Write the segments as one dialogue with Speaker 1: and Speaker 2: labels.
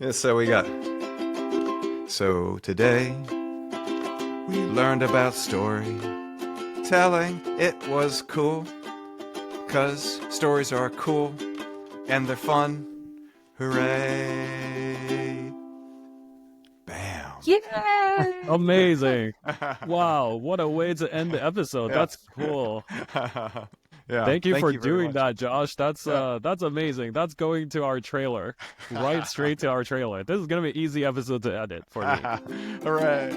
Speaker 1: Yeah, so today we learned about storytelling. It was cool, 'cause stories are cool and they're fun. Hooray. Bam.
Speaker 2: Yeah.
Speaker 3: Amazing. Wow, what a way to end the episode.
Speaker 1: Yeah.
Speaker 3: That's cool.
Speaker 1: Yeah.
Speaker 3: Thank you for
Speaker 1: very
Speaker 3: doing
Speaker 1: much.
Speaker 3: that, Josh. That's
Speaker 1: Yeah.
Speaker 3: that's amazing. That's going to our trailer. Right straight to our trailer. This is gonna be an easy episode to edit for me.
Speaker 1: Hooray.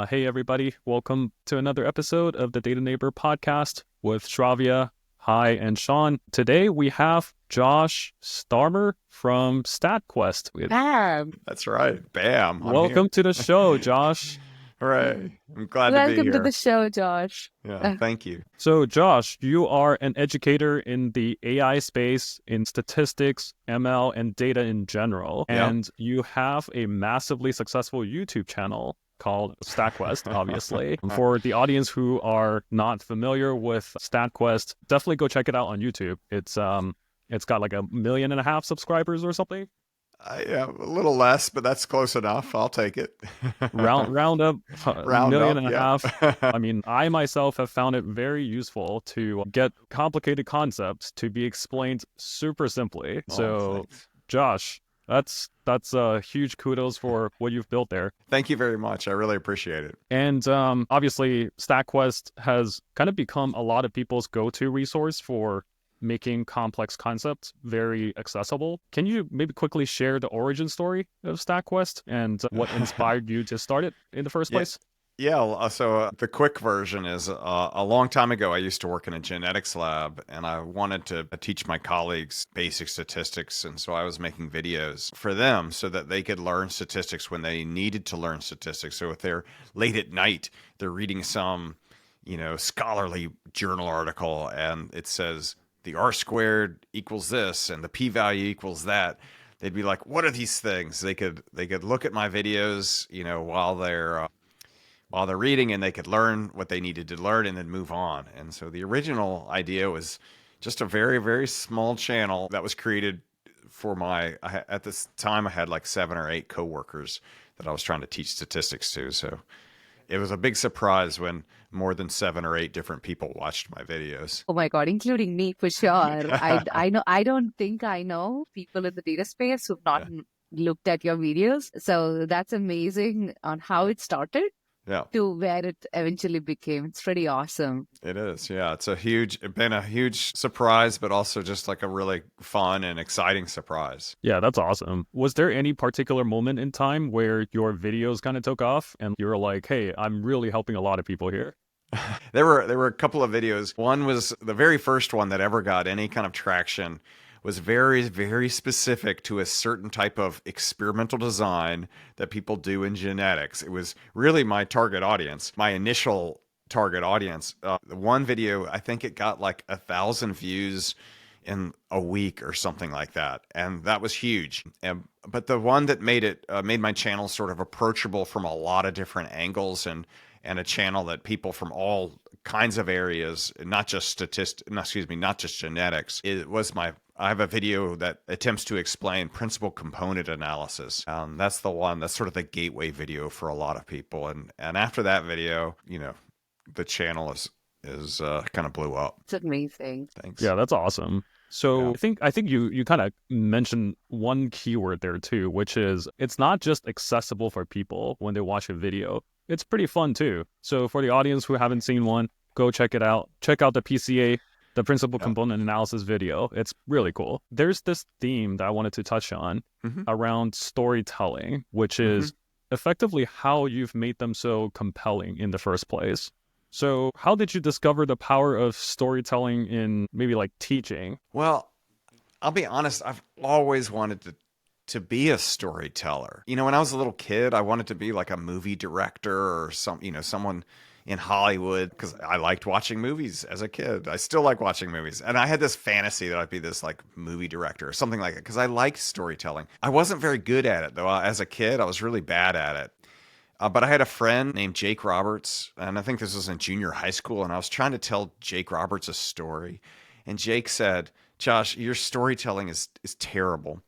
Speaker 3: Hey everybody, welcome to another episode of the Data Neighbor podcast with Shravya, Hi, and Sean. Today we have Josh Starmer from Statquest.
Speaker 2: Bam.
Speaker 1: That's right. Bam. I'm
Speaker 3: Welcome
Speaker 1: here.
Speaker 3: to the show, Josh.
Speaker 1: Hooray. I'm glad to be
Speaker 2: Welcome
Speaker 1: here.
Speaker 2: to the show, Josh.
Speaker 1: Yeah, thank you.
Speaker 3: So, Josh, you are an educator in the AI space, in statistics, ML, and data in general.
Speaker 1: Yep.
Speaker 3: And you have a massively successful YouTube channel called Statquest, obviously. For the audience who are not familiar with Statquest, definitely go check it out on YouTube. It's got like 1.5 million subscribers or something.
Speaker 1: Yeah, a little less, but that's close enough. I'll take it.
Speaker 3: round up
Speaker 1: Round
Speaker 3: 1.5
Speaker 1: up,
Speaker 3: million.
Speaker 1: yeah.
Speaker 3: I mean, I myself have found it very useful to get complicated concepts to be explained super simply.
Speaker 1: Oh,
Speaker 3: So,
Speaker 1: thanks.
Speaker 3: Josh, that's huge kudos for what you've built there.
Speaker 1: Thank you very much. I really appreciate it.
Speaker 3: And obviously, Statquest has kind of become a lot of people's go-to resource for making complex concepts very accessible. Can you maybe quickly share the origin story of Statquest and what inspired you to start it in the first place?
Speaker 1: Yeah, so the quick version is a long time ago, I used to work in a genetics lab and I wanted to teach my colleagues basic statistics. And so I was making videos for them so that they could learn statistics when they needed to learn statistics. So if they're late at night, they're reading some, scholarly journal article and it says the R squared equals this and the p-value equals that. They'd be like, what are these things? They could look at my videos, while they're reading, and they could learn what they needed to learn and then move on. And so the original idea was just a very, very small channel that was created for at this time, I had like 7 or 8 coworkers that I was trying to teach statistics to. So it was a big surprise when more than 7 or 8 different people watched my videos.
Speaker 2: Oh my God, including me for sure. I know. I don't think I know people in the data space who've not looked at your videos. So that's amazing on how it started.
Speaker 1: Yeah.
Speaker 2: To where it eventually became. It's pretty awesome.
Speaker 1: It is. Yeah. It's been a huge surprise, but also just like a really fun and exciting surprise.
Speaker 3: Yeah, that's awesome. Was there any particular moment in time where your videos kind of took off and you were like, hey, I'm really helping a lot of people here?
Speaker 1: There were a couple of videos. One was the very first one that ever got any kind of traction, was very, very specific to a certain type of experimental design that people do in genetics. It was really my target audience, my initial target audience. The one video, I think it got like 1,000 views in a week or something like that. And that was huge. But the one that made my channel sort of approachable from a lot of different angles and a channel that people from all kinds of areas, not just genetics. I have a video that attempts to explain principal component analysis. That's the one that's sort of the gateway video for a lot of people. And after that video, the channel is kind of blew up.
Speaker 2: It's amazing.
Speaker 1: Thanks.
Speaker 3: Yeah, that's awesome. So yeah. I think you kind of mentioned one keyword there too, which is it's not just accessible for people when they watch a video. It's pretty fun too. So for the audience who haven't seen one, go check it out. Check out the PCA, the principal component analysis video. It's really cool. There's this theme that I wanted to touch on around storytelling, which is effectively how you've made them so compelling in the first place. So how did you discover the power of storytelling in maybe like teaching?
Speaker 1: Well, I'll be honest, I've always wanted to be a storyteller. When I was a little kid, I wanted to be like a movie director or someone in Hollywood because I liked watching movies as a kid. I still like watching movies. And I had this fantasy that I'd be this like movie director or something like that because I liked storytelling. I wasn't very good at it though. As a kid, I was really bad at it. But I had a friend named Jake Roberts, and I think this was in junior high school, and I was trying to tell Jake Roberts a story. And Jake said, Josh, your storytelling is terrible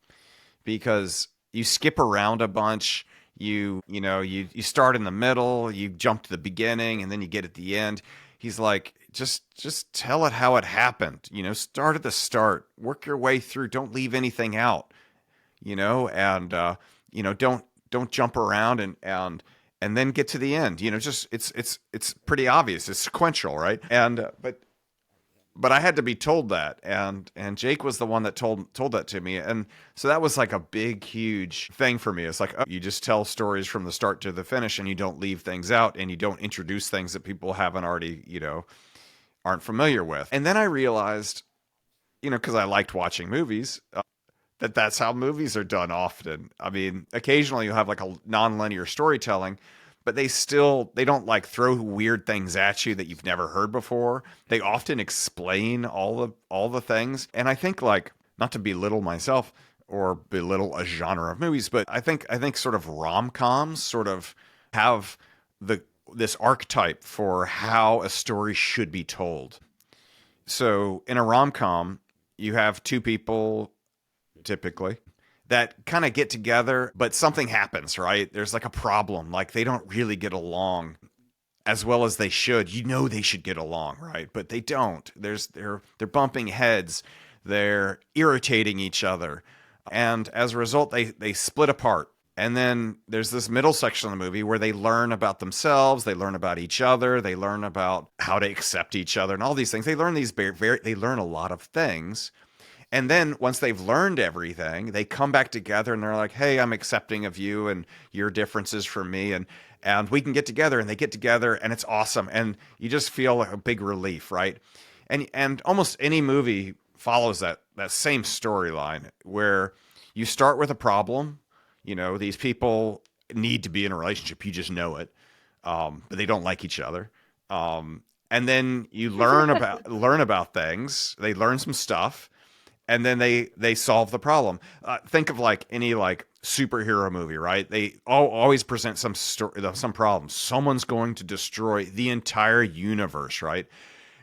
Speaker 1: because you skip around a bunch. You start in the middle, you jump to the beginning, and then you get at the end. He's like, just tell it how it happened. Start at the start, work your way through. Don't leave anything out. And don't jump around and then get to the end. Just it's pretty obvious. It's sequential, right? And but I had to be told that, and Jake was the one that told that to me, and so that was like a big, huge thing for me. It's like, oh, you just tell stories from the start to the finish, and you don't leave things out, and you don't introduce things that people haven't already, aren't familiar with. And then I realized, because I liked watching movies, that's how movies are done often. I mean, occasionally you have like a non-linear storytelling, but they don't like throw weird things at you that you've never heard before. They often explain all the things. And I think, like, not to belittle myself or belittle a genre of movies, but I think sort of rom-coms sort of have this archetype for how a story should be told. So in a rom-com, you have two people typically that kind of get together, but something happens, right? There's like a problem. Like they don't really get along as well as they should. They should get along, right? But they don't. They're bumping heads. They're irritating each other. And as a result, they split apart. And then there's this middle section of the movie where they learn about themselves, they learn about each other, they learn about how to accept each other and all these things. They learn they learn a lot of things. And then once they've learned everything, they come back together and they're like, hey, I'm accepting of you and your differences from me. And we can get together, and they get together and it's awesome. And you just feel like a big relief, right? And almost any movie follows that same storyline where you start with a problem. These people need to be in a relationship. You just know it. But they don't like each other. And then you learn about things. They learn some stuff. And then they solve the problem. Think of like any like superhero movie, right? They always present some problem. Someone's going to destroy the entire universe, right?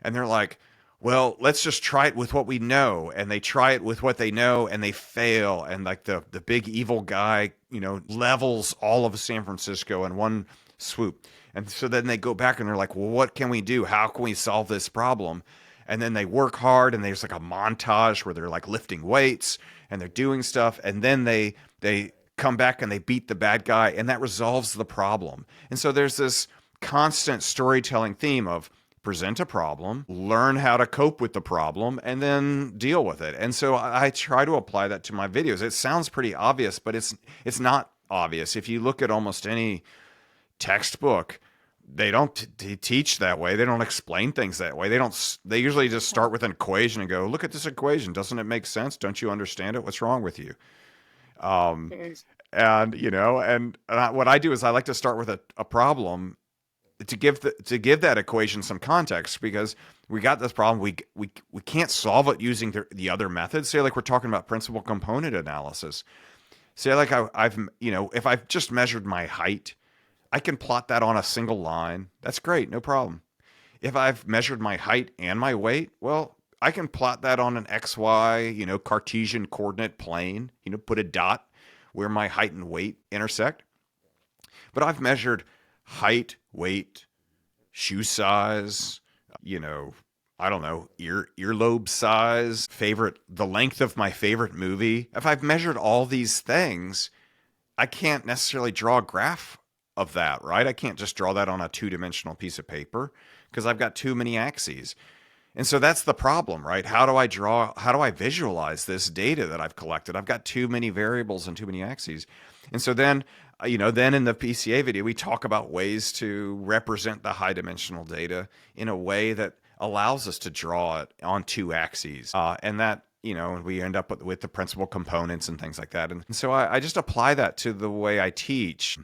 Speaker 1: And they're like, well, let's just try it with what we know. And they try it with what they know, and they fail. And like the big evil guy, levels all of San Francisco in one swoop. And so then they go back and they're like, well, what can we do? How can we solve this problem? And then they work hard, and there's like a montage where they're like lifting weights and they're doing stuff. And then they come back and they beat the bad guy, and that resolves the problem. And so there's this constant storytelling theme of present a problem, learn how to cope with the problem, and then deal with it. And so I try to apply that to my videos. It sounds pretty obvious, but it's not obvious. If you look at almost any textbook, they don't teach that way. They don't explain things that way. They usually just start with an equation and go, look at this equation. Doesn't it make sense? Don't you understand it? What's wrong with you? And what I do is I like to start with a problem to give that equation some context, because we got this problem. We can't solve it using the other methods. Say like we're talking about principal component analysis. Say like if I've just measured my height, I can plot that on a single line. That's great, no problem. If I've measured my height and my weight, well, I can plot that on an XY, Cartesian coordinate plane, put a dot where my height and weight intersect. But I've measured height, weight, shoe size, I don't know, earlobe size, the length of my favorite movie. If I've measured all these things, I can't necessarily draw a graph of that, right? I can't just draw that on a two-dimensional piece of paper because I've got too many axes. And so that's the problem, right? How do I visualize this data that I've collected? I've got too many variables and too many axes. And so then in the PCA video, we talk about ways to represent the high dimensional data in a way that allows us to draw it on two axes. And that, we end up with the principal components and things like that. And so I just apply that to the way I teach.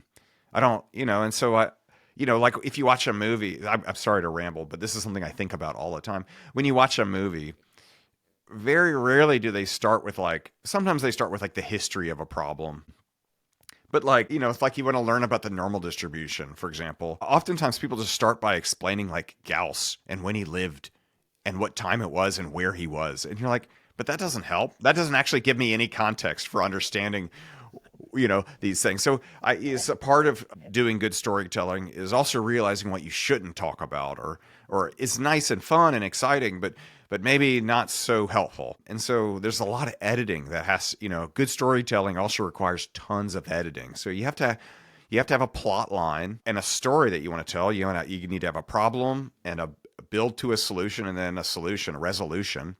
Speaker 1: I don't, and so like if you watch a movie, I'm sorry to ramble, but this is something I think about all the time. When you watch a movie, very rarely do they start with sometimes they start with the history of a problem. But like, it's like you want to learn about the normal distribution, for example. Oftentimes people just start by explaining like Gauss and when he lived and what time it was and where he was. And you're like, but that doesn't help. That doesn't actually give me any context for understanding, these things. So it's a part of doing good storytelling is also realizing what you shouldn't talk about or it's nice and fun and exciting, but maybe not so helpful. And so there's a lot of editing that has, good storytelling also requires tons of editing. So you have to have a plot line and a story that you want to tell. You need to have a problem and a build to a solution and then a resolution.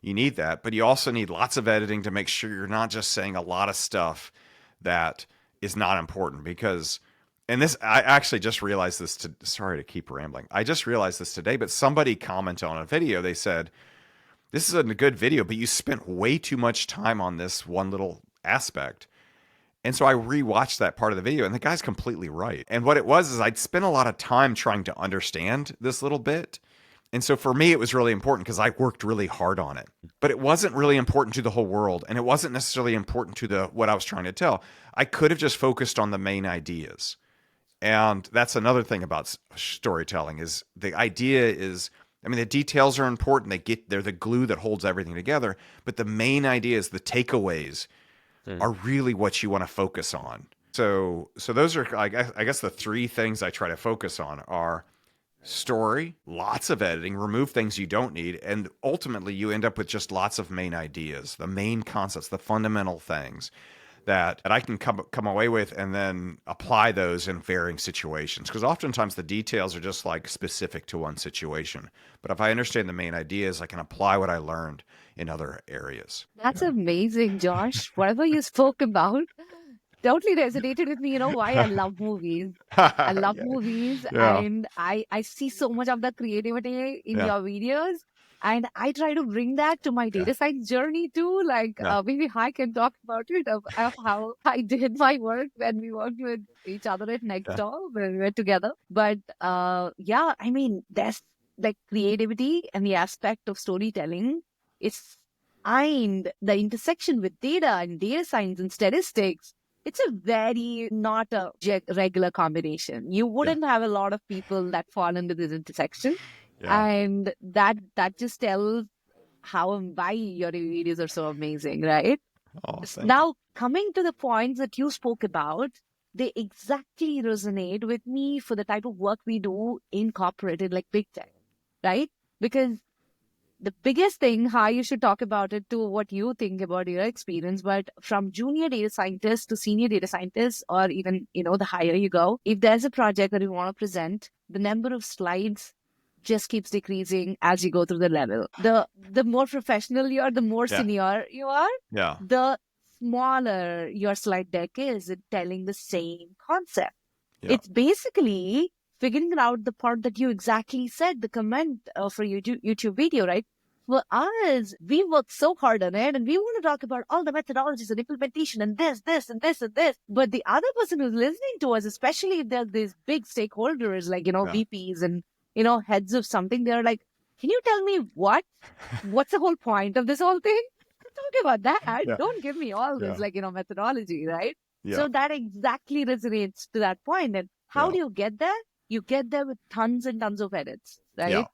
Speaker 1: You need that, but you also need lots of editing to make sure you're not just saying a lot of stuff that is not important because, and this, I actually just realized this, sorry to keep rambling. I just realized this today, but somebody commented on a video. They said, this is a good video, but you spent way too much time on this one little aspect. And so I rewatched that part of the video and the guy's completely right. And what it was is I'd spent a lot of time trying to understand this little bit. And so for me, it was really important because I worked really hard on it, but it wasn't really important to the whole world. And it wasn't necessarily important to what I was trying to tell. I could have just focused on the main ideas. And that's another thing about storytelling is the idea is, the details are important. They're the glue that holds everything together. But the main ideas, the takeaways are really what you want to focus on. So those are, I guess the three things I try to focus on are story, lots of editing, remove things you don't need, and ultimately you end up with just lots of main ideas, the main concepts, the fundamental things that I can come away with and then apply those in varying situations. Because oftentimes the details are just like specific to one situation. But if I understand the main ideas, I can apply what I learned in other areas.
Speaker 2: That's amazing, Josh. Whatever you spoke about totally resonated with me. You know why I love movies. I love movies and I see so much of the creativity in your videos. And I try to bring that to my data science journey too. Like maybe I can talk about it of how I did my work when we worked with each other at Nextdoor when we were together. But there's like creativity and the aspect of storytelling. It's and the intersection with data and data science and statistics. It's a very not a regular combination. You wouldn't have a lot of people that fall into this intersection. Yeah. And that just tells how and why your videos are so amazing, right? Now, coming to the points that you spoke about, they exactly resonate with me for the type of work we do in corporate, in like big tech, right? Because the biggest thing, how you should talk about it to what you think about your experience, but from junior data scientist to senior data scientist, or even, the higher you go, if there's a project that you want to present, the number of slides just keeps decreasing as you go through the level. The more professional you are, the more senior you are, the smaller your slide deck is in telling the same concept. Yeah. It's basically figuring out the part that you exactly said, the comment for YouTube video, right? For us, we work so hard on it and we want to talk about all the methodologies and implementation and this, and this, and this. But the other person who's listening to us, especially if they're these big stakeholders like, VPs and, heads of something, they're like, can you tell me what's the whole point of this whole thing? Talk about that. Yeah. Don't give me all this, methodology, right? Yeah. So that exactly resonates to that point. And how do you get there? You get there with tons and tons of edits, right?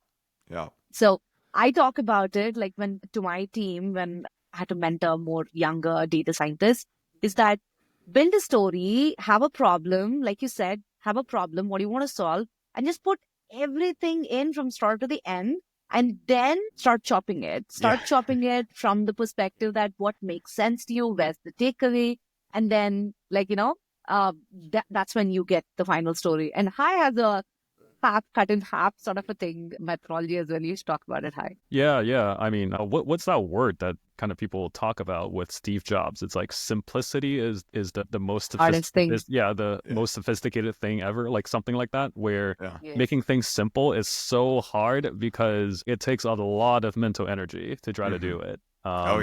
Speaker 2: Yeah. So I talk about it like to my team when I had to mentor more younger data scientists, is that build a story, have a problem, like you said, have a problem, what do you want to solve, and just put everything in from start to the end, and then start chopping it. Chopping it from the perspective that what makes sense to you, where's the takeaway, and then that's when you get the final story. And Hai has a cut in half sort of a thing, methodology as well. You should talk about it, Hai.
Speaker 3: Yeah. I mean, what's that word that kind of people talk about with Steve Jobs? It's like simplicity is the most most sophisticated thing ever, like something like that, where making things simple is so hard because it takes a lot of mental energy to try to do it. I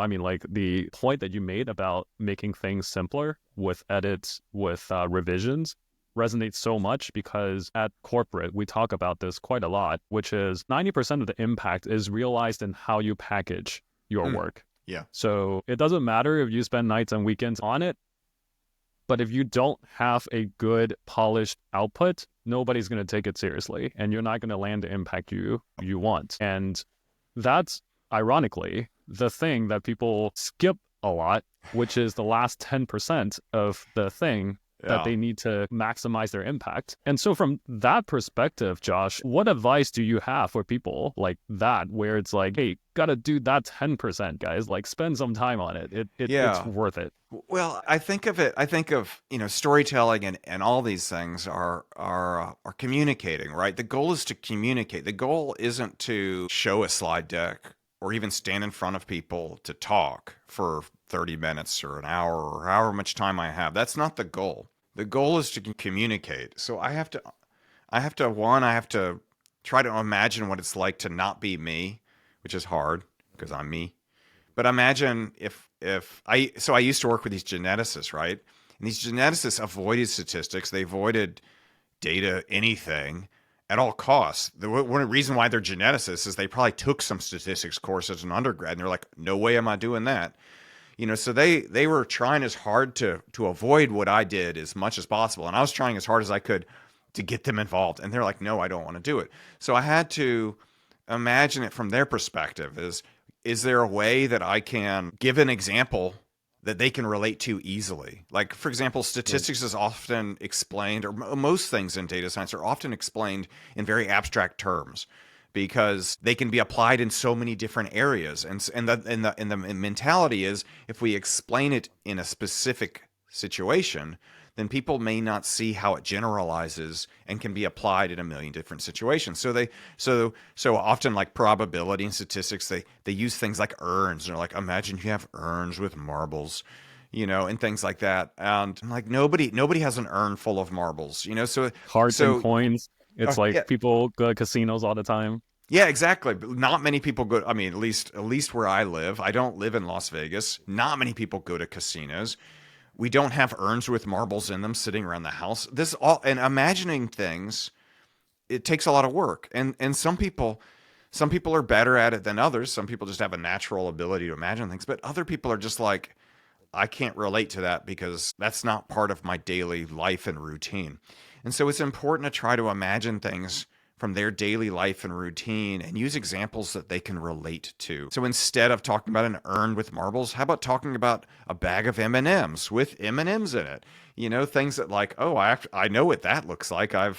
Speaker 3: mean, like the point that you made about making things simpler with edits, with revisions resonates so much because at corporate, we talk about this quite a lot, which is 90% of the impact is realized in how you package your work.
Speaker 1: Yeah.
Speaker 3: So it doesn't matter if you spend nights and weekends on it, but if you don't have a good polished output, nobody's going to take it seriously, and you're not going to land the impact you want. And that's ironically the thing that people skip a lot, which is the last 10% of the thing that they need to maximize their impact. And so from that perspective, Josh, what advice do you have for people like that, where it's like, hey, gotta do that 10%, guys, like spend some time on it. It's worth it.
Speaker 1: Well, I think of, storytelling and all these things are communicating, right? The goal is to communicate. The goal isn't to show a slide deck or even stand in front of people to talk for 30 minutes or an hour or however much time I have. That's not the goal. The goal is to communicate. So I have to try to imagine what it's like to not be me, which is hard because I'm me. But imagine I used to work with these geneticists, right? And these geneticists avoided statistics. They avoided data, anything at all costs. The one reason why they're geneticists is they probably took some statistics course as an undergrad, and they're like, no way am I doing that. So they were trying as hard to avoid what I did as much as possible. And I was trying as hard as I could to get them involved. And they're like, no, I don't want to do it. So I had to imagine it from their perspective. Is there a way that I can give an example that they can relate to easily? Like, for example, statistics is often explained, or most things in data science are often explained in very abstract terms, because they can be applied in so many different areas. And the mentality is, if we explain it in a specific situation, then people may not see how it generalizes and can be applied in a million different situations. So often, like probability and statistics, they use things like urns. They're like, imagine you have urns with marbles, and things like that. And I'm like, nobody has an urn full of marbles, so
Speaker 3: hearts and coins. It's people go to casinos all the time.
Speaker 1: Yeah, exactly. Not many people go. I mean, at least where I live, I don't live in Las Vegas. Not many people go to casinos. We don't have urns with marbles in them sitting around the house. And imagining things, it takes a lot of work. And some people are better at it than others. Some people just have a natural ability to imagine things, but other people are just like, I can't relate to that because that's not part of my daily life and routine. And so it's important to try to imagine things from their daily life and routine and use examples that they can relate to. So instead of talking about an urn with marbles, how about talking about a bag of M&Ms with M&Ms in it? Things that like, oh, I know what that looks like. I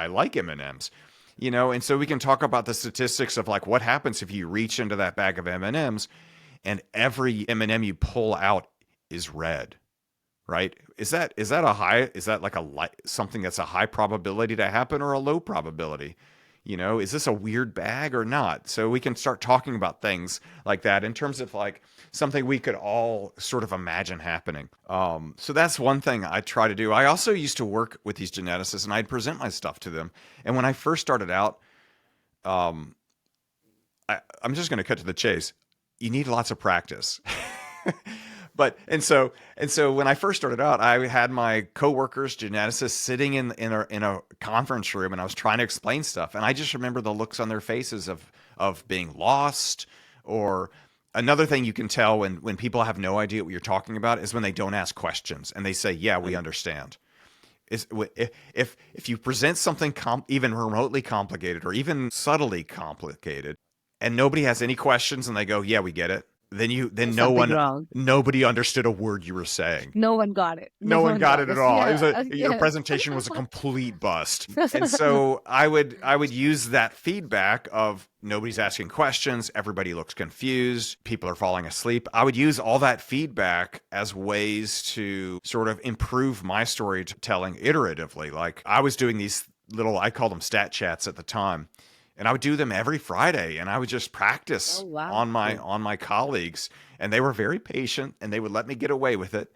Speaker 1: like M&Ms. And so we can talk about the statistics of like what happens if you reach into that bag of M&Ms and every M&M you pull out is red. Right? Is that something that's a high probability to happen or a low probability? Is this a weird bag or not? So we can start talking about things like that in terms of like something we could all sort of imagine happening. So that's one thing I try to do. I also used to work with these geneticists and I'd present my stuff to them. And when I first started out, I'm just going to cut to the chase. You need lots of practice. And so when I first started out, I had my coworkers, geneticists, sitting in a conference room, and I was trying to explain stuff. And I just remember the looks on their faces of being lost. Or another thing you can tell when people have no idea what you're talking about is when they don't ask questions and they say, "Yeah, we understand." If you present something even remotely complicated or even subtly complicated, and nobody has any questions and they go, "Yeah, we get it," then nobody understood a word you were saying.
Speaker 2: No one got it.
Speaker 1: No one got it at all. Yeah. Your presentation was a complete bust. And so I would use that feedback of nobody's asking questions, everybody looks confused, people are falling asleep. I would use all that feedback as ways to sort of improve my storytelling iteratively. Like I was doing these I called them stat chats at the time. And I would do them every Friday, and I would just practice on my colleagues, and they were very patient, and they would let me get away with it.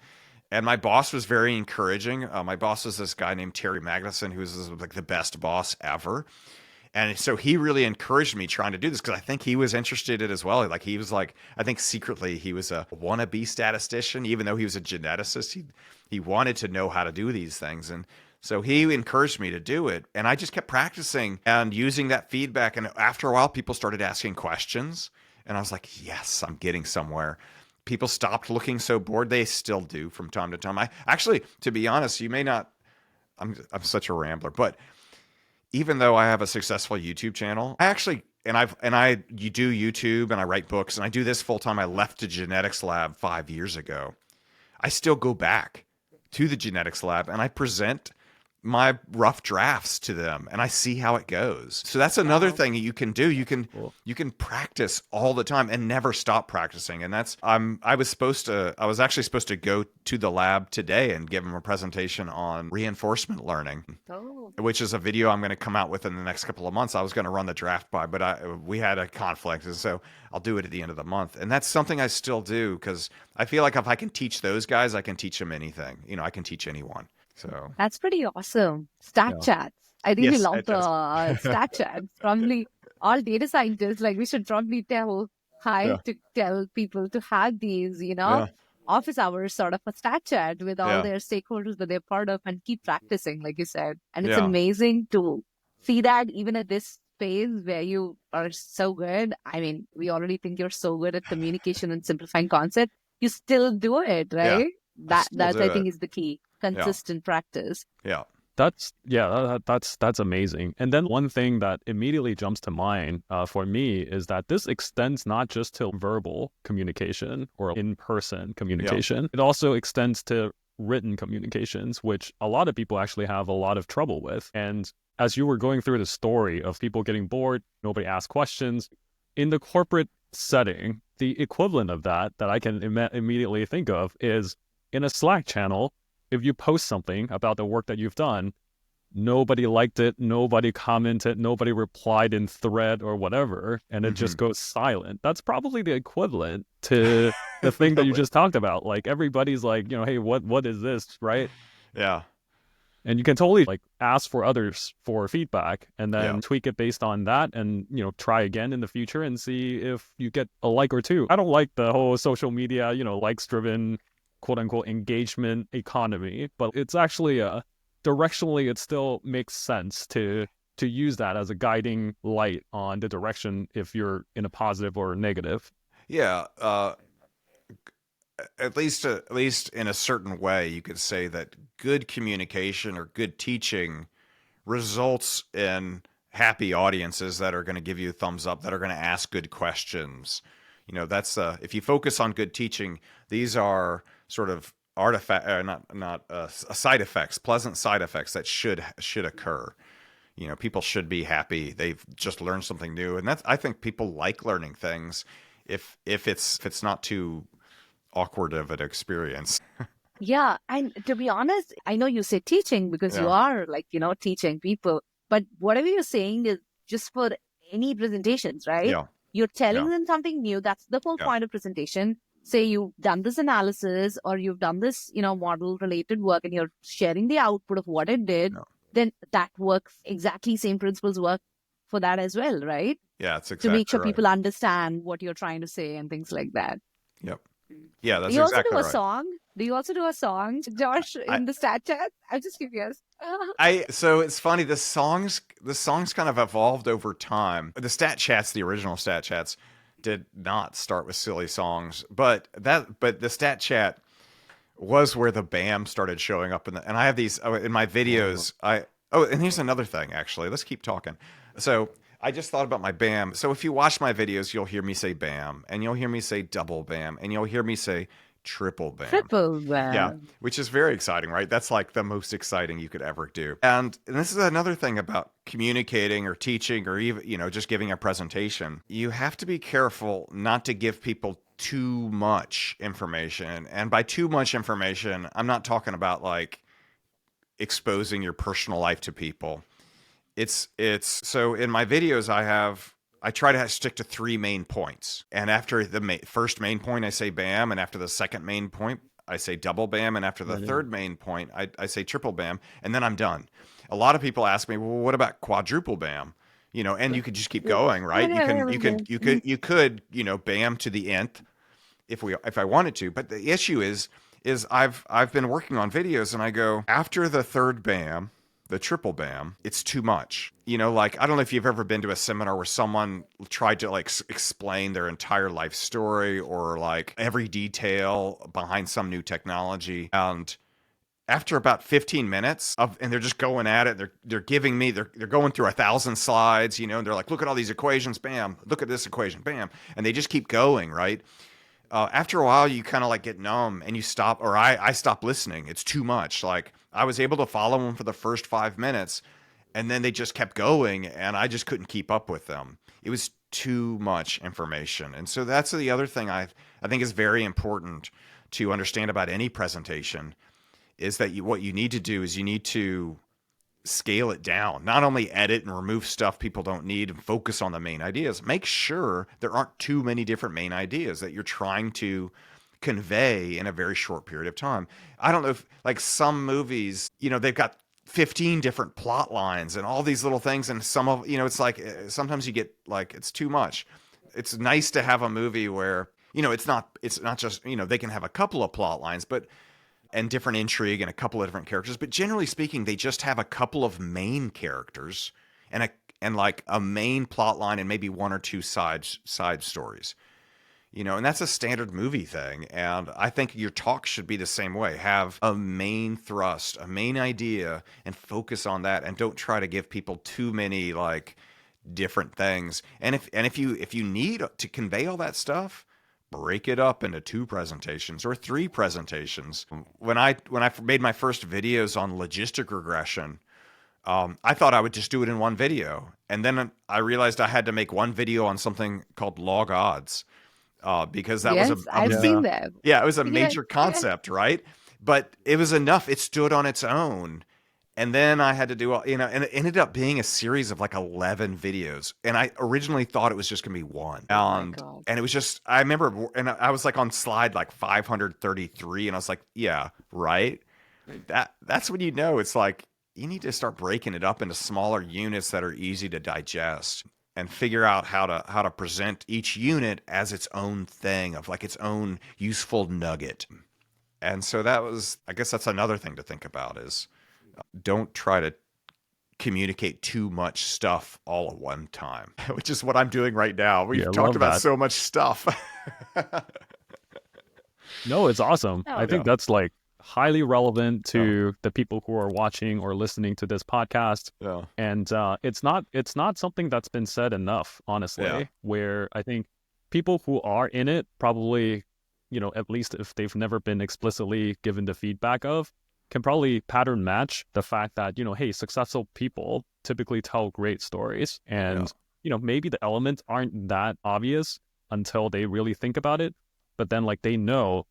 Speaker 1: And my boss was very encouraging. My boss was this guy named Terry Magnuson, who was like the best boss ever. And so he really encouraged me trying to do this because I think he was interested in it as well. Like he was like, I think secretly he was a wannabe statistician, even though he was a geneticist. He wanted to know how to do these things. And so he encouraged me to do it, and I just kept practicing and using that feedback. And after a while, people started asking questions, and I was like, yes, I'm getting somewhere. people stopped looking so bored. They still do from time to time. I actually, to be honest, you may not, I'm such a rambler, but even though I have a successful YouTube channel, I actually, you do YouTube and I write books and I do this full time. I left the genetics lab 5 years ago. I still go back to the genetics lab and I present my rough drafts to them and I see how it goes. So that's another thing you can do. You can practice all the time and never stop practicing. And that's I was actually supposed to go to the lab today and give them a presentation on reinforcement learning, which is a video I'm going to come out with in the next couple of months. I was going to run the draft by, but we had a conflict, and so I'll do it at the end of the month. And that's something I still do because I feel like if I can teach those guys, I can teach them anything. I can teach anyone. So
Speaker 2: that's pretty awesome. Stat chats. I really love the stat chats. Probably all data scientists, like we should probably tell people to have these, office hours sort of a stat chat with all their stakeholders that they're part of and keep practicing, like you said. And it's amazing to see that even at this phase where you are so good. I mean, we already think you're so good at communication and simplifying concept. You still do it, right? That's I think is the key. Consistent practice.
Speaker 3: That's amazing. And then one thing that immediately jumps to mind for me is that this extends not just to verbal communication or in-person communication. It also extends to written communications, which a lot of people actually have a lot of trouble with. And as you were going through the story of people getting bored, nobody asked questions, in the corporate setting, the equivalent of that I can immediately think of is in a Slack channel. If you post something about the work that you've done, nobody liked it, nobody commented, nobody replied in thread or whatever, and it just goes silent. That's probably the equivalent to the thing that you just talked about. Like everybody's like, hey, what is this, right?
Speaker 1: Yeah.
Speaker 3: And you can totally like ask for others for feedback and then tweak it based on that and, try again in the future and see if you get a like or two. I don't like the whole social media, likes driven quote unquote engagement economy, but it's actually directionally it still makes sense to use that as a guiding light on the direction if you're in a positive or a negative.
Speaker 1: Yeah, at least in a certain way, you could say that good communication or good teaching results in happy audiences that are going to give you a thumbs up, that are going to ask good questions. That's if you focus on good teaching, these are sort of side effects, pleasant side effects that should occur. People should be happy. They've just learned something new, and I think people like learning things if it's not too awkward of an experience.
Speaker 2: Yeah, and to be honest, I know you say teaching because you are teaching people, but whatever you're saying is just for any presentations, right?
Speaker 1: Yeah.
Speaker 2: You're telling them something new. That's the whole point of presentation. Say you've done this analysis or you've done this, model related work and you're sharing the output of what it did, then that works exactly same principles work for that as well, right?
Speaker 1: Yeah, it's exactly
Speaker 2: to make sure
Speaker 1: right.
Speaker 2: people understand what you're trying to say and things like that.
Speaker 1: Yep. Yeah, that's
Speaker 2: Do you
Speaker 1: exactly
Speaker 2: also do a
Speaker 1: right.
Speaker 2: song? Do you also do a song, Josh, in the stat chat? I'm just curious.
Speaker 1: So it's funny, the songs kind of evolved over time. The stat chats, the original stat chats, did not start with silly songs, but the stat chat was where the BAM started showing up and I have these in my videos. And here's another thing, actually. Let's keep talking. So I just thought about my BAM. So if you watch my videos, you'll hear me say BAM, and you'll hear me say double BAM, and you'll hear me say triple BAM.
Speaker 2: Triple BAM.
Speaker 1: Yeah, which is very exciting, right? That's like the most exciting you could ever do. And this is another thing about communicating or teaching or even, just giving a presentation. You have to be careful not to give people too much information. And by too much information, I'm not talking about like exposing your personal life to people. It's so in my videos, I try to stick to 3 main points. And after the first main point, I say BAM. And after the second main point, I say double BAM. And after the third main point, I say triple BAM. And then I'm done. A lot of people ask me, well, what about quadruple BAM? And you could just keep going, right? You could, BAM to the nth if I wanted to. But the issue is I've been working on videos and I go, after the third BAM, the triple BAM, it's too much. You know, like, I don't know if you've ever been to a seminar where someone tried to like explain their entire life story or like every detail behind some new technology. And after about 15 minutes and they're just going at it, they're giving me, they're going through 1,000 slides, you know, and they're like, look at all these equations, bam, look at this equation, bam. And they just keep going, right? After a while, you kind of like get numb and you stop, or I stop listening. It's too much. Like, I was able to follow them for the first 5 minutes, and then they just kept going, and I just couldn't keep up with them. It was too much information. And so that's the other thing I think is very important to understand about any presentation is that what you need to do is you need to scale it down, not only edit and remove stuff people don't need and focus on the main ideas. Make sure there aren't too many different main ideas that you're trying to convey in a very short period of time. I don't know if, like, some movies, you know, they've got 15 different plot lines and all these little things, and some of, you know, it's like sometimes you get like, it's too much. It's nice to have a movie where, you know, it's not just, you know, they can have a couple of plot lines, but and different intrigue and a couple of different characters, but generally speaking, they just have a couple of main characters and like a main plot line and maybe one or two side stories, you know, and that's a standard movie thing. And I think your talk should be the same way. Have a main thrust, a main idea, and focus on that, and don't try to give people too many like different things. And if you need to convey all that stuff, break it up into 2 presentations or 3 presentations. When I made my first videos on logistic regression, I thought I would just do it in one video. And then I realized I had to make one video on something called log odds, because that was
Speaker 2: I've seen that.
Speaker 1: Yeah, it was a major concept, right? But it was enough. It stood on its own. And then I had to do, you know, and it ended up being a series of like 11 videos. And I originally thought it was just going to be one. And it was just, I remember, and I was like on slide like 533. And I was like, yeah, right. That's when you know it's like, you need to start breaking it up into smaller units that are easy to digest and figure out how to present each unit as its own thing, of like its own useful nugget. And so that was, I guess that's another thing to think about is, don't try to communicate too much stuff all at one time, which is what I'm doing right now. We've talked about so much stuff.
Speaker 3: No, it's awesome. I think that's like highly relevant to the people who are watching or listening to this podcast. Yeah. And it's not something that's been said enough, honestly, where I think people who are in it probably, you know, at least if they've never been explicitly given the feedback of, can probably pattern match the fact that, you know, hey, successful people typically tell great stories. And, you know, maybe the elements aren't that obvious until they really think about it. But then like they know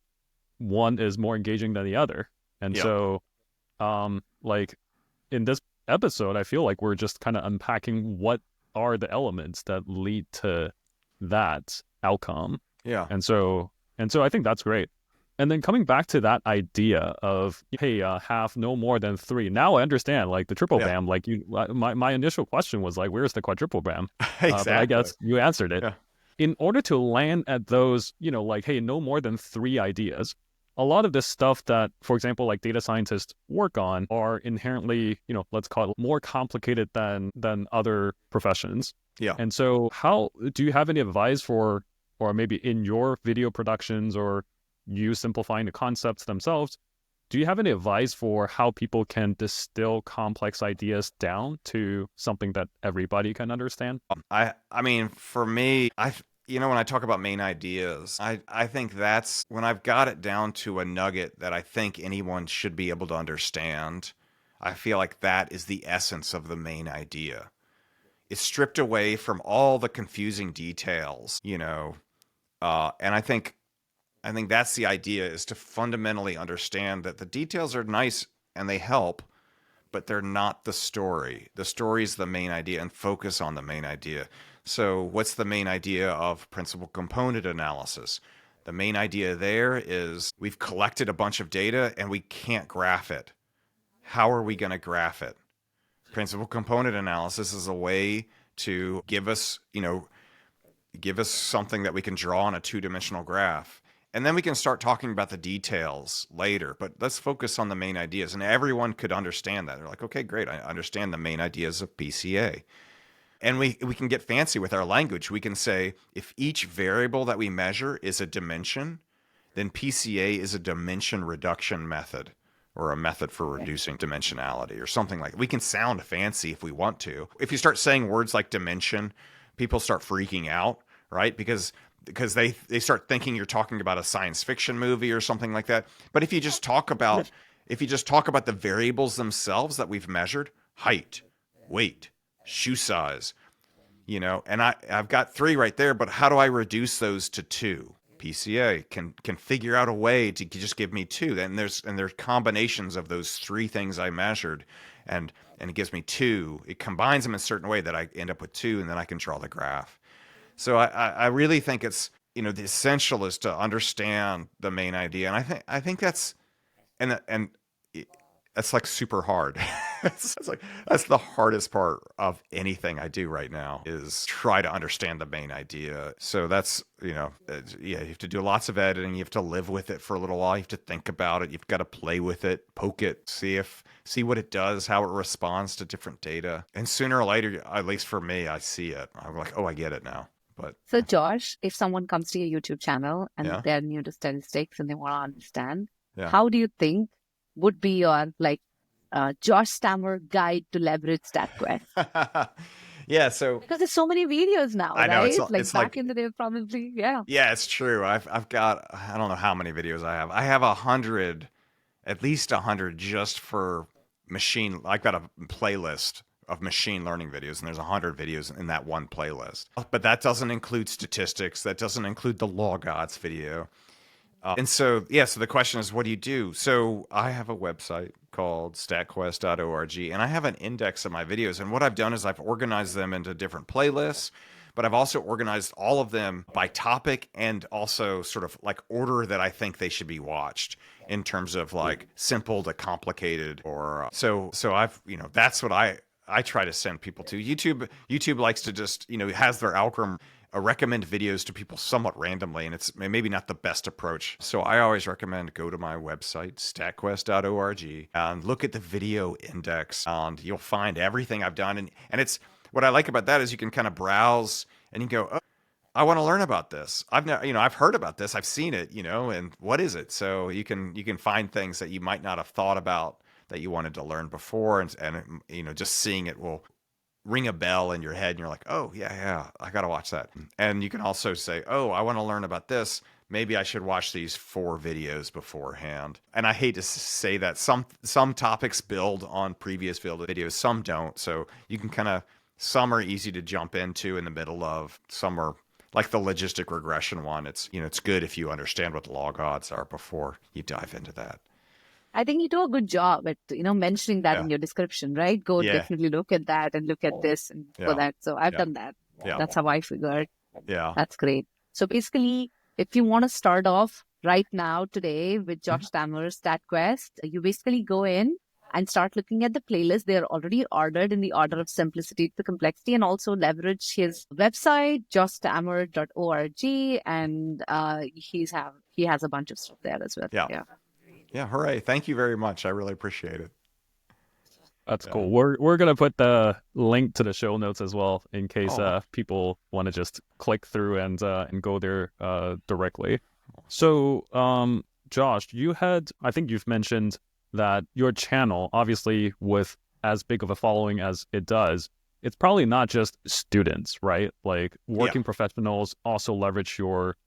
Speaker 3: one is more engaging than the other. And so like in this episode, I feel like we're just kind of unpacking what are the elements that lead to that outcome. Yeah. And so I think that's great. And then coming back to that idea of, hey, have no more than 3. Now I understand, like the triple BAM. Like my initial question was like, where's the quadruple BAM? Exactly. But I guess you answered it. Yeah. In order to land at those, you know, like, hey, no more than 3 ideas. A lot of this stuff that, for example, like data scientists work on are inherently, you know, let's call it more complicated than other professions. Yeah. And so, how do you have any advice for, or maybe in your video productions or you simplifying the concepts themselves, do you have any advice for how people can distill complex ideas down to something that everybody can understand?
Speaker 1: I mean, for me, you know, when I talk about main ideas, I think that's when I've got it down to a nugget that I think anyone should be able to understand. I feel like that is the essence of the main idea. It's stripped away from all the confusing details, you know, and I think that's the idea, is to fundamentally understand that the details are nice and they help, but they're not the story. The story is the main idea, and focus on the main idea. So what's the main idea of principal component analysis? The main idea there is we've collected a bunch of data and we can't graph it. How are we going to graph it? Principal component analysis is a way to give us something that we can draw on a 2-dimensional graph. And then we can start talking about the details later, but let's focus on the main ideas. And everyone could understand that. They're like, okay, great. I understand the main ideas of PCA. And we can get fancy with our language. We can say if each variable that we measure is a dimension, then PCA is a dimension reduction method, or a method for reducing dimensionality, or something like that. We can sound fancy if we want to. If you start saying words like dimension, people start freaking out, right? Because they start thinking you're talking about a science fiction movie or something like that. But if you just talk about the variables themselves that we've measured, height, weight, shoe size, and I've got 3 right there, but how do I reduce those to 2? PCA can figure out a way to just give me 2. And there's combinations of those 3 things I measured, and it gives me 2. It combines them in a certain way that I end up with 2, and then I can draw the graph. So I really think it's, the essential is to understand the main idea, and I think that's that's like super hard. It's like that's the hardest part of anything I do right now, is try to understand the main idea. So that's, you have to do lots of editing. You have to live with it for a little while. You have to think about it. You've got to play with it, poke it, see what it does, how it responds to different data. And sooner or later, at least for me, I see it. I'm like, oh, I get it now. But
Speaker 2: so Josh, if someone comes to your YouTube channel and they're new to statistics and they want to understand, how do you think would be your Josh Starmer guide to leverage Statquest?
Speaker 1: Yeah, so
Speaker 2: because there's so many videos now,
Speaker 1: I know,
Speaker 2: right?
Speaker 1: it's
Speaker 2: back in the day, probably. Yeah,
Speaker 1: it's true. I've got, I don't know how many videos I have. I have at least 100 just for machine. I've got a playlist of machine learning videos, and there's 100 videos in that one playlist. But that doesn't include statistics. That doesn't include the log odds video. And so the question is, what do you do? So I have a website called statquest.org, and I have an index of my videos. And what I've done is I've organized them into different playlists, but I've also organized all of them by topic, and also sort of like order that I think they should be watched, in terms of like simple to complicated, or so I've, that's what I try to send people to. YouTube likes to just, has their algorithm recommend videos to people somewhat randomly, and it's maybe not the best approach. So I always recommend go to my website, statquest.org, and look at the video index, and you'll find everything I've done. And it's, what I like about that is you can kind of browse and you go, oh, I want to learn about this. I've heard about this, I've seen it, and what is it? So you can find things that you might not have thought about that you wanted to learn before, and just seeing it will ring a bell in your head, and you're like, oh yeah, I gotta watch that. And you can also say, oh, I want to learn about this, maybe I should watch these 4 videos beforehand. And I hate to say that some topics build on previous videos, some don't. So you can some are easy to jump into in the middle of, some are like the logistic regression one. It's good if you understand what the log odds are before you dive into that.
Speaker 2: I think you do a good job at, mentioning that in your description, right? Go definitely look at that and look at this and for that. So I've done that.
Speaker 1: Yeah.
Speaker 2: That's how I figured.
Speaker 1: Yeah.
Speaker 2: That's great. So basically, if you want to start off right now today with Josh Starmer's Statquest, you basically go in and start looking at the playlist. They're already ordered in the order of simplicity to complexity, and also leverage his website, joshstarmer.org, and he has a bunch of stuff there as well.
Speaker 1: Yeah, hooray. Thank you very much. I really appreciate it.
Speaker 3: That's cool. We're going to put the link to the show notes as well, in case people want to just click through and go there directly. So, Josh, I think you've mentioned that your channel, obviously with as big of a following as it does, it's probably not just students, right? Like working professionals also leverage your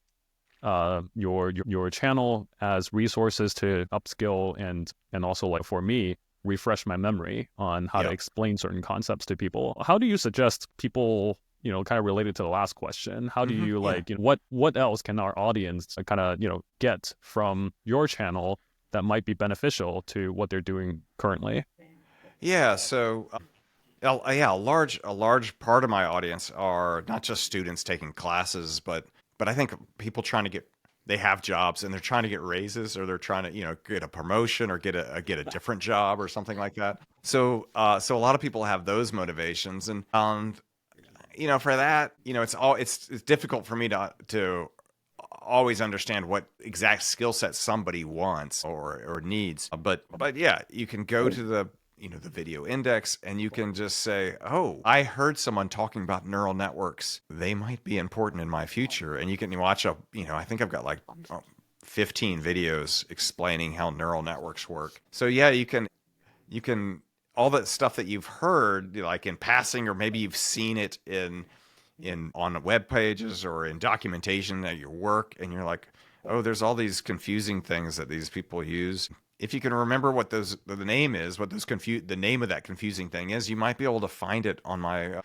Speaker 3: channel as resources to upskill and also, like for me, refresh my memory on how to explain certain concepts to people. How do you suggest people, kind of related to the last question, how do you what else can our audience kind of, get from your channel that might be beneficial to what they're doing currently?
Speaker 1: Yeah, so a large part of my audience are not just students taking classes, but I think people they have jobs and they're trying to get raises, or they're trying to, get a promotion or get a different job or something like that. So a lot of people have those motivations, and for that, it's difficult for me to always understand what exact skill set somebody wants or needs. But yeah, you can go to the the video index and you can just say, oh, I heard someone talking about neural networks. They might be important in my future. And you can watch I think I've got like 15 videos explaining how neural networks work. So yeah, you can all that stuff that you've heard like in passing, or maybe you've seen it on web pages or in documentation at your work, and you're like, oh, there's all these confusing things that these people use. If you can remember what the name is, the name of that confusing thing is, you might be able to find it on my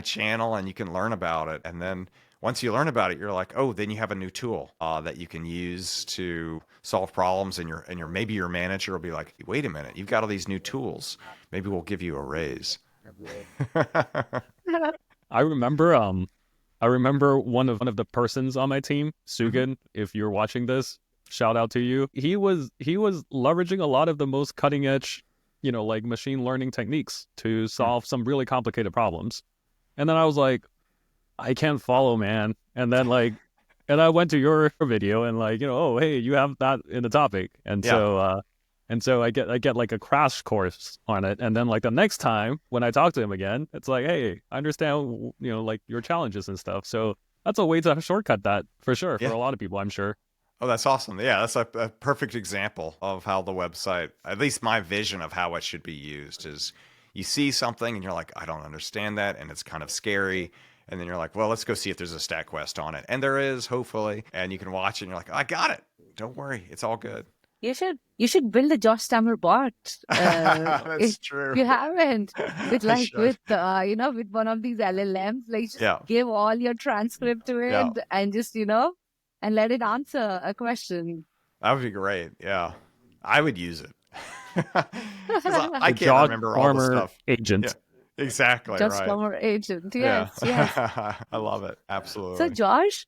Speaker 1: channel, and you can learn about it. And then once you learn about it, you're like, oh, then you have a new tool that you can use to solve problems, and maybe your manager will be like, wait a minute, you've got all these new tools. Maybe we'll give you a raise.
Speaker 3: I remember one of the persons on my team, Sugan, if you're watching this, shout out to you. He was leveraging a lot of the most cutting edge, like machine learning techniques to solve some really complicated problems. And then I was like, I can't follow, man. And then and I went to your video and oh, hey, you have that in the topic. And so I get like a crash course on it. And then like the next time when I talk to him again, it's like, hey, I understand, like your challenges and stuff. So that's a way to shortcut that for sure, for a lot of people, I'm sure.
Speaker 1: Oh, that's awesome. Yeah, that's a perfect example of how the website, at least my vision of how it should be used, is you see something and you're like, I don't understand that, and it's kind of scary. And then you're like, well, let's go see if there's a Statquest on it. And there is, hopefully. And you can watch it and you're like, I got it. Don't worry. It's all good.
Speaker 2: You should build a Josh Starmer bot.
Speaker 1: That's true.
Speaker 2: You haven't with with one of these LLMs, like just give all your transcript to it and just and let it answer a question.
Speaker 1: That would be great. Yeah, I would use it. I can't
Speaker 3: Josh
Speaker 1: remember all the stuff.
Speaker 3: Agent.
Speaker 1: Yeah, exactly.
Speaker 2: Josh
Speaker 1: right.
Speaker 2: Starmer agent. Yes.
Speaker 1: I love it. Absolutely.
Speaker 2: So Josh,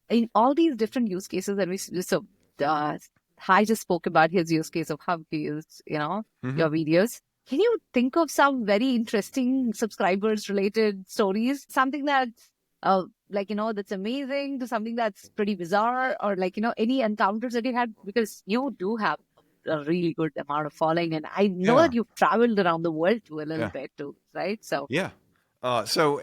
Speaker 2: in all these different use cases that Hai just spoke about his use case of how he used, your videos. Can you think of some very interesting subscribers related stories? Something that's that's amazing to something that's pretty bizarre, or any encounters that you had, because you do have a really good amount of following, and I know that you've traveled around the world too a little bit too, right? So
Speaker 1: so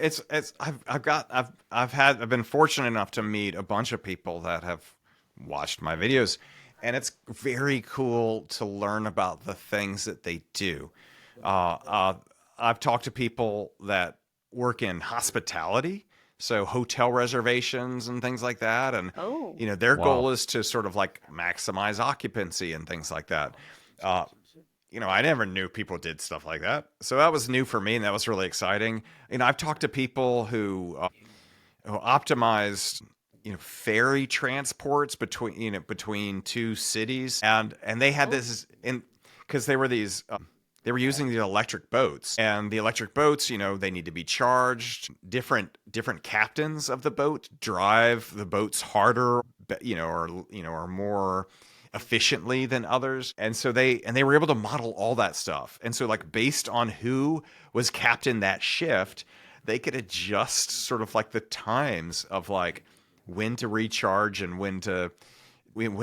Speaker 1: I've been fortunate enough to meet a bunch of people that have watched my videos, and it's very cool to learn about the things that they do. I've talked to people that work in hospitality, so hotel reservations and things like that. And, their goal is to sort of like maximize occupancy and things like that. I never knew people did stuff like that. So that was new for me, and that was really exciting. I've talked to people who optimized ferry transports between two cities, and they had this because they were using the electric boats, and the electric boats, they need to be charged. Different captains of the boat drive the boats harder, or more efficiently than others. And so they were able to model all that stuff. And so like based on who was captain that shift, they could adjust sort of like the times of like when to recharge and when to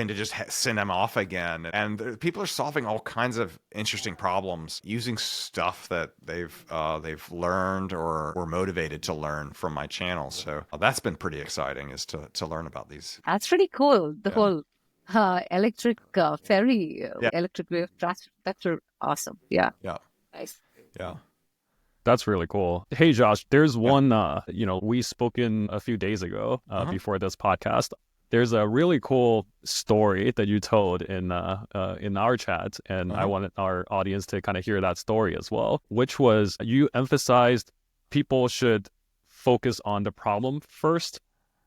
Speaker 1: just send them off again. And people are solving all kinds of interesting problems using stuff that they've learned or were motivated to learn from my channel. So that's been pretty exciting, is to learn about these.
Speaker 2: That's pretty cool. The whole electric ferry, electric wave transport. That's awesome. Yeah.
Speaker 1: Yeah.
Speaker 2: Nice.
Speaker 1: Yeah.
Speaker 3: That's really cool. Hey, Josh, there's one, we spoken a few days ago before this podcast. There's a really cool story that you told in our chat, and I wanted our audience to kind of hear that story as well, which was you emphasized people should focus on the problem first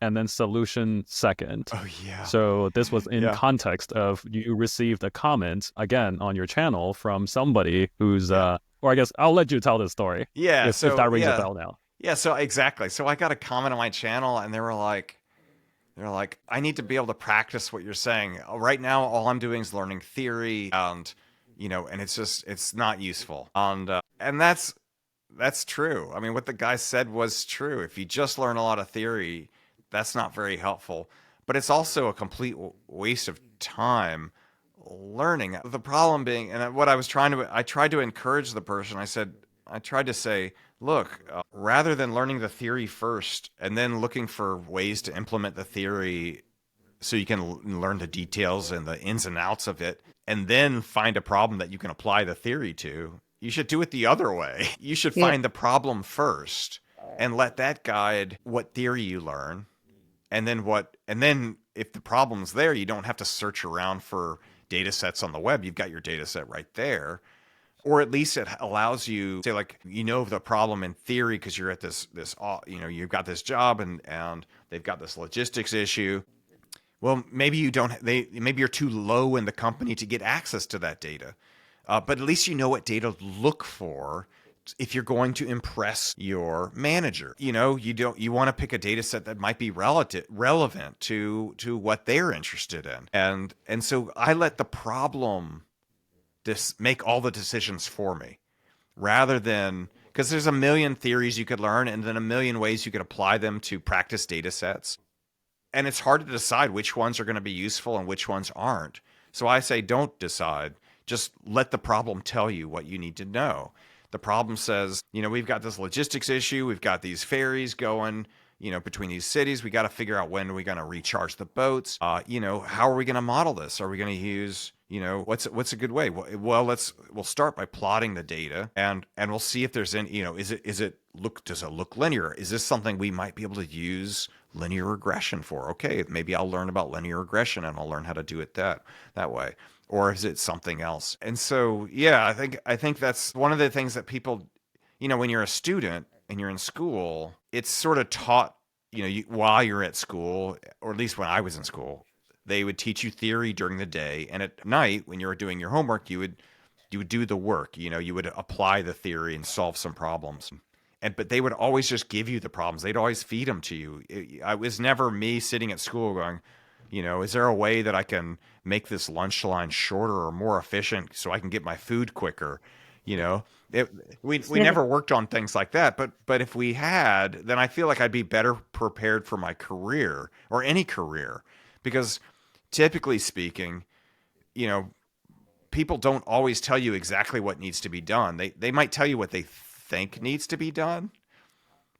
Speaker 3: and then solution second.
Speaker 1: Oh, yeah.
Speaker 3: So this was in context of you received a comment, again, on your channel from somebody who's, or I guess I'll let you tell this story.
Speaker 1: Yeah.
Speaker 3: If that rings a bell now.
Speaker 1: Yeah, so exactly. So I got a comment on my channel, and they were like, I need to be able to practice what you're saying. Right now, all I'm doing is learning theory, and and it's not useful. And that's true. I mean, what the guy said was true. If you just learn a lot of theory, that's not very helpful. but it's also a complete waste of time learning. The problem being, and what I tried to encourage the person. I tried to say, look, rather than learning the theory first and then looking for ways to implement the theory so you can learn the details and the ins and outs of it, and then find a problem that you can apply the theory to, you should do it the other way. You should find the problem first and let that guide what theory you learn. And then if the problem's there, you don't have to search around for data sets on the web. You've got your data set right there. Or at least it allows you, say, like, the problem in theory because you're at this you've got this job and they've got this logistics issue. Well, maybe maybe you're too low in the company to get access to that data. But at least you know what data to look for if you're going to impress your manager. You want to pick a data set that might be relevant to what they're interested in. And so I let the problem make all the decisions for me, rather than, because there's a million theories you could learn and then a million ways you could apply them to practice data sets. And it's hard to decide which ones are going to be useful and which ones aren't. So I say, don't decide. Just let the problem tell you what you need to know. The problem says, we've got this logistics issue. We've got these ferries going, between these cities. We got to figure out when we're going to recharge the boats. How are we going to model this? Are we going to use, what's a good way? Well, we'll start by plotting the data and we'll see if there's any, does it look linear? Is this something we might be able to use linear regression for? Okay, maybe I'll learn about linear regression and I'll learn how to do it that way. Or is it something else? And so, yeah, I think that's one of the things that people, when you're a student and you're in school, it's sort of taught, while you're at school, or at least when I was in school, they would teach you theory during the day. And at night, when you were doing your homework, you would do the work. You would apply the theory and solve some problems. But they would always just give you the problems. They'd always feed them to you. It was never me sitting at school going, is there a way that I can make this lunch line shorter or more efficient so I can get my food quicker? We never worked on things like that. But if we had, then I feel like I'd be better prepared for my career or any career, because typically speaking, people don't always tell you exactly what needs to be done. They might tell you what they think needs to be done,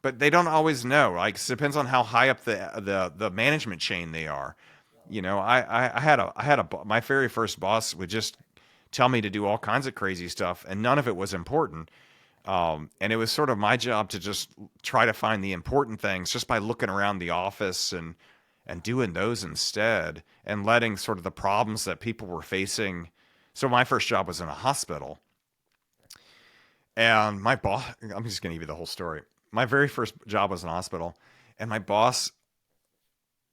Speaker 1: but they don't always know. Like, it depends on how high up the management chain they are. My very first boss would just tell me to do all kinds of crazy stuff, and none of it was important. And it was sort of my job to just try to find the important things just by looking around the office and doing those instead, and letting sort of the problems that people were facing. So my first job was in a hospital, and my boss, I'm just going to give you the whole story. My very first job was in a hospital, and my boss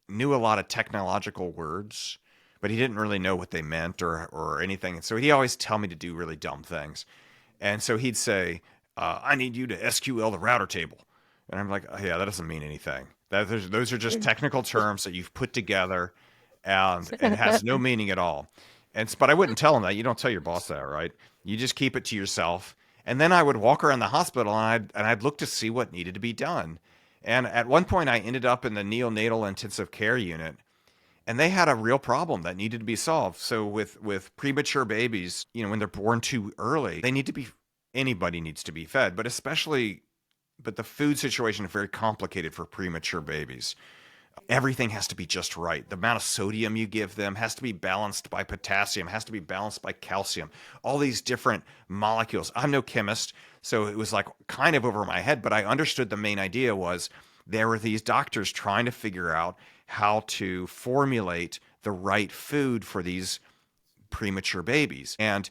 Speaker 1: knew a lot of technological words, but he didn't really know what they meant or anything. And so he'd always tell me to do really dumb things. And so he'd say, I need you to SQL the router table. And I'm like, oh, yeah, that doesn't mean anything. Those are just technical terms that you've put together, and it has no meaning at all. But I wouldn't tell him that. You don't tell your boss that, right? You just keep it to yourself. And then I would walk around the hospital and I'd look to see what needed to be done. And at one point I ended up in the neonatal intensive care unit, and they had a real problem that needed to be solved. So with premature babies, when they're born too early, anybody needs to be fed, but the food situation is very complicated for premature babies. Everything has to be just right. The amount of sodium you give them has to be balanced by potassium, has to be balanced by calcium, all these different molecules. I'm no chemist, so it was like kind of over my head, but I understood the main idea was there were these doctors trying to figure out how to formulate the right food for these premature babies. And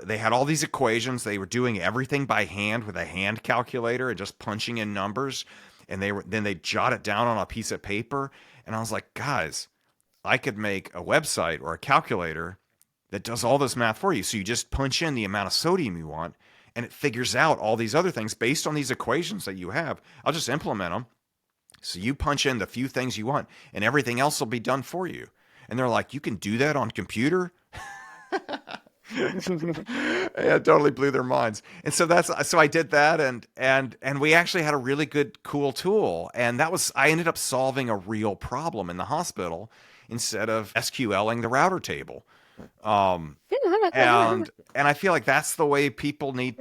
Speaker 1: they had all these equations. They were doing everything by hand with a hand calculator and just punching in numbers. And then they jot it down on a piece of paper. And I was like, guys, I could make a website or a calculator that does all this math for you. So you just punch in the amount of sodium you want, and it figures out all these other things based on these equations that you have. I'll just implement them. So you punch in the few things you want, and everything else will be done for you. And they're like, you can do that on computer? Yeah, it totally blew their minds. And so I did that, and we actually had a really good, cool tool. And I ended up solving a real problem in the hospital instead of SQLing the router table. Um, and I feel like that's the way people need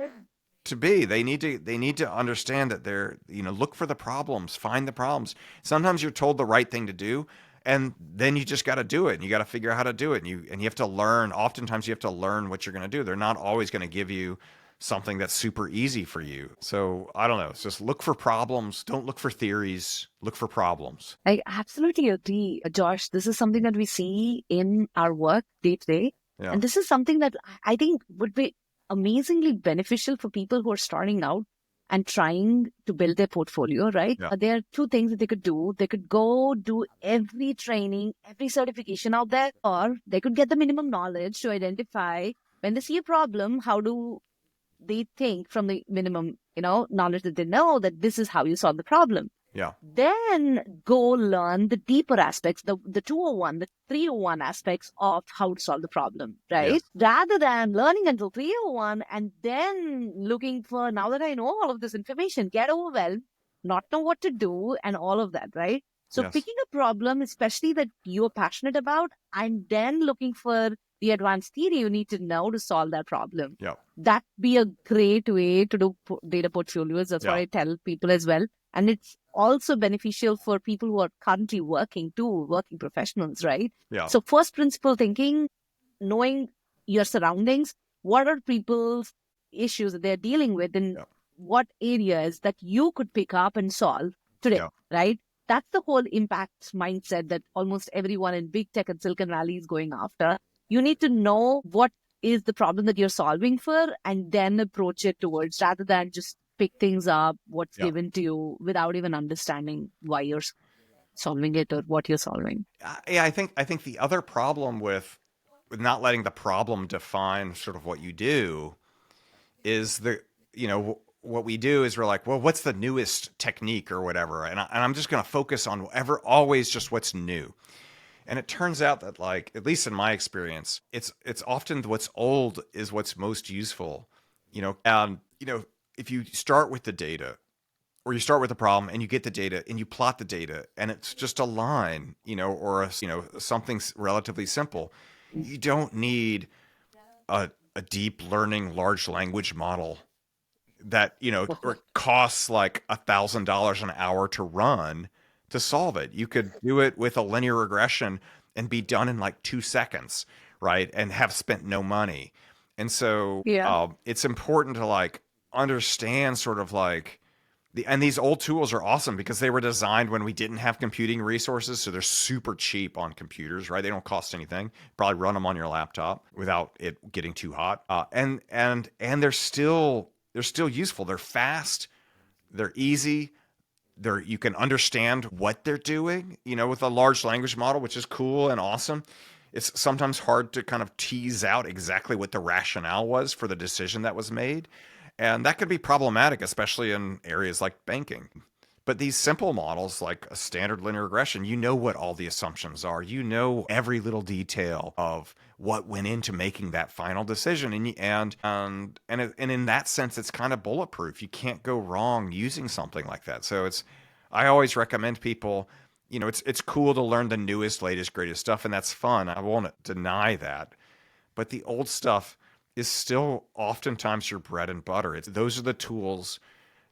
Speaker 1: to be. They need to understand that look for the problems, find the problems. Sometimes you're told the right thing to do, and then you just got to do it, and you got to figure out how to do it. And you have to learn. Oftentimes you have to learn what you're going to do. They're not always going to give you something that's super easy for you. So I don't know. It's just look for problems. Don't look for theories. Look for problems.
Speaker 2: I absolutely agree, Josh. This is something that we see in our work day to day.
Speaker 1: Yeah.
Speaker 2: And this is something that I think would be amazingly beneficial for people who are starting out and trying to build their portfolio, right?
Speaker 1: Yeah.
Speaker 2: There are two things that they could do. They could go do every training, every certification out there, or they could get the minimum knowledge to identify when they see a problem, how do they think from the minimum, knowledge that they know that this is how you solve the problem.
Speaker 1: Yeah.
Speaker 2: Then go learn the deeper aspects, the 201, the 301 aspects of how to solve the problem, right?
Speaker 1: Yes.
Speaker 2: Rather than learning until 301 and then looking for, now that I know all of this information, get overwhelmed, not know what to do, and all of that, right? So
Speaker 1: Yes.
Speaker 2: picking a problem, especially that you're passionate about, and then looking for the advanced theory you need to know to solve that problem.
Speaker 1: Yeah.
Speaker 2: That be a great way to do data portfolios. That's what I tell people as well. And it's also beneficial for people who are currently working too, working professionals, right?
Speaker 1: Yeah.
Speaker 2: So first principle thinking, knowing your surroundings, what are people's issues that they're dealing with, and what areas that you could pick up and solve today, right? That's the whole impact mindset that almost everyone in big tech and Silicon Valley is going after. You need to know what is the problem that you're solving for and then approach it towards, rather than just pick things up, what's given to you without even understanding why you're solving it or what you're solving.
Speaker 1: Yeah, I think the other problem with not letting the problem define sort of what you do is what we do is we're like, well, what's the newest technique or whatever, and I'm just going to focus on always just what's new. And it turns out that, like, at least in my experience, it's often what's old is what's most useful. If you start with the data, or you start with the problem and you get the data and you plot the data and it's just a line, or something relatively simple, you don't need a deep learning large language model that, or costs like $1,000 an hour to run to solve it. You could do it with a linear regression and be done in like 2 seconds, right? And have spent no money. And so it's important to like understand sort of like and these old tools are awesome because they were designed when we didn't have computing resources. So they're super cheap on computers, right? They don't cost anything. Probably run them on your laptop without it getting too hot. And they're still useful. They're fast. They're easy. You can understand what they're doing, with a large language model, which is cool and awesome. It's sometimes hard to kind of tease out exactly what the rationale was for the decision that was made. And that could be problematic, especially in areas like banking. But these simple models, like a standard linear regression, you know what all the assumptions are. You know every little detail of what went into making that final decision. And in that sense, it's kind of bulletproof. You can't go wrong using something like that. So I always recommend people, it's cool to learn the newest, latest, greatest stuff, and that's fun. I won't deny that. But the old stuff is still oftentimes your bread and butter. Those are the tools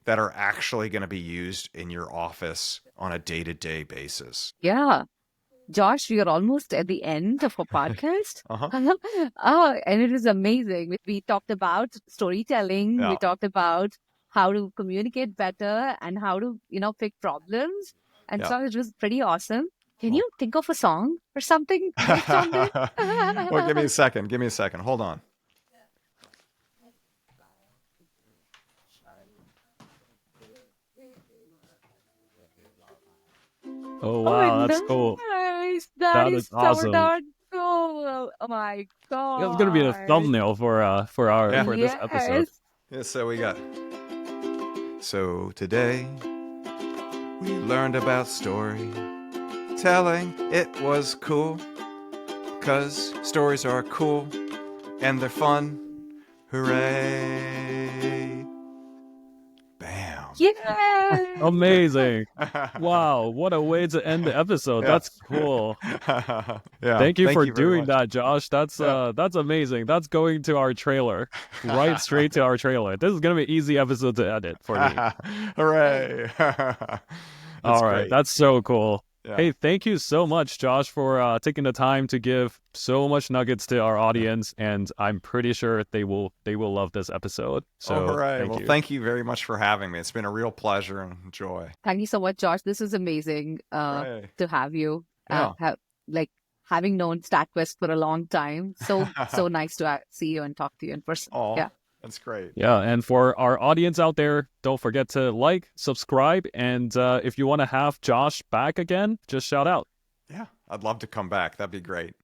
Speaker 1: that are actually going to be used in your office on a day-to-day basis.
Speaker 2: Yeah. Josh, we are almost at the end of our podcast. And it is amazing. We talked about storytelling. We talked about how to communicate better and how to, pick problems. And so it was pretty awesome. Can you think of a song or something based on this?
Speaker 1: Well, give me a second. Hold on.
Speaker 3: Oh wow, that's cool.
Speaker 2: Nice.
Speaker 3: That is awesome.
Speaker 2: So cool. Oh my god.
Speaker 3: It's gonna be the thumbnail for this episode.
Speaker 1: Yeah, so we got. So today we learned about storytelling. It was cool, 'cause stories are cool. and they're fun. Hooray! Bam.
Speaker 2: Yeah.
Speaker 3: Amazing. Wow, what a way to end the episode.
Speaker 1: Yeah.
Speaker 3: That's cool.
Speaker 1: Yeah.
Speaker 3: Thank you for
Speaker 1: very
Speaker 3: doing
Speaker 1: much.
Speaker 3: that, Josh. That's amazing. That's going to our trailer. Right straight to our trailer. This is gonna be an easy episode to edit for me.
Speaker 1: Hooray!
Speaker 3: All right,
Speaker 1: great.
Speaker 3: that's so cool.
Speaker 1: Yeah.
Speaker 3: Hey, thank you so much, Josh, for taking the time to give so much nuggets to our audience, and I'm pretty sure they will love this episode. So,
Speaker 1: hooray!
Speaker 3: Thank you.
Speaker 1: Thank you very much for having me. It's been a real pleasure and joy.
Speaker 2: Thank you so much, Josh. This is amazing
Speaker 1: Hooray.
Speaker 2: to have you.
Speaker 1: Yeah.
Speaker 2: Having known Statquest for a long time, so nice to see you and talk to you in person.
Speaker 1: Oh,
Speaker 2: Yeah.
Speaker 1: that's great.
Speaker 3: Yeah, and for our audience out there, don't forget to like, subscribe, and if you want to have Josh back again, just shout out.
Speaker 1: Yeah, I'd love to come back. That'd be great.